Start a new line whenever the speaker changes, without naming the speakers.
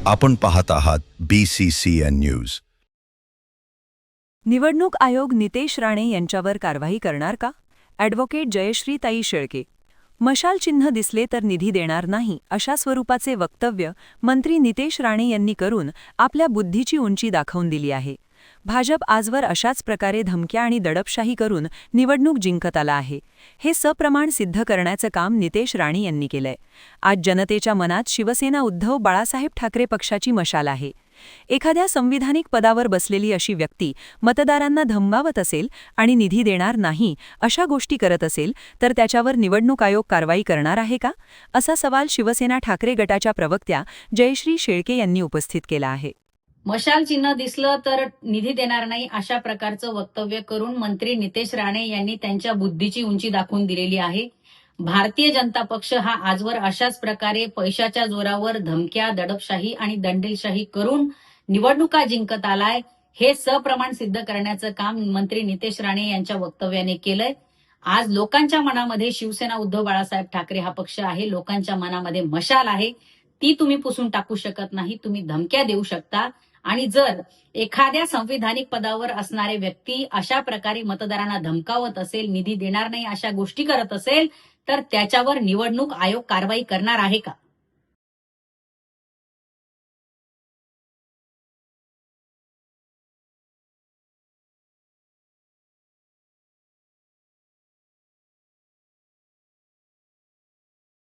आपण पाहत आहात BCCN न्यूज.
निवडणूक आयोग नितेश राणे यांच्यावर कारवाई करणार का? ॲडव्होकेट जयश्रीताई शेळके. मशाल चिन्ह दिसले तर निधी देणार नाही अशा स्वरूपाचे वक्तव्य मंत्री नितेश राणे यांनी करून आपल्या बुद्धीची उंची दाखवून दिली आहे. भाजप आजवर अशाच प्रकारे धमक्या आणि दडपशाही करून निवडणूक जिंकत आला आहे. हे सप्रमाण सिद्ध करण्याचं काम नितेश राणे यांनी केलंय. आज जनतेच्या मनात शिवसेना उद्धव बाळासाहेब ठाकरे पक्षाची मशाल आहे. एखाद्या संविधानिक पदावर बसलेली अशी व्यक्ती मतदारांना धमकावत असेल आणि निधी देणार नाही अशा गोष्टी करत असेल तर त्याच्यावर निवडणूक आयोग कारवाई करणार आहे का, असा सवाल शिवसेना ठाकरे गटाच्या प्रवक्त्या जयश्री शेळके यांनी उपस्थित केला आहे.
मशाल चिन्ह दिसलं तर निधी देणार नाही अशा प्रकारचं वक्तव्य करून मंत्री नितेश राणे यांनी त्यांच्या बुद्धीची उंची दाखवून दिलेली आहे. भारतीय जनता पक्ष हा आजवर अशाच प्रकारे पैशाच्या जोरावर धमक्या, दडपशाही आणि दंडेलशाही करून निवडणुका जिंकत आलाय. हे सप्रमाण सिद्ध करण्याचं काम मंत्री नितेश राणे यांच्या वक्तव्याने केलंय. आज लोकांच्या मनामध्ये शिवसेना उद्धव बाळासाहेब ठाकरे हा पक्ष आहे. लोकांच्या मनामध्ये मशाल आहे, ती तुम्ही पुसून टाकू शकत नाही. तुम्ही धमक्या देऊ शकता आणि जर एखाद्या संविधानिक पदावर असणारे व्यक्ती अशा प्रकारे मतदारांना धमकावत असेल, निधी देणार नाही अशा गोष्टी करत असेल तर त्याच्यावर निवडणूक आयोग कारवाई करणार आहे का?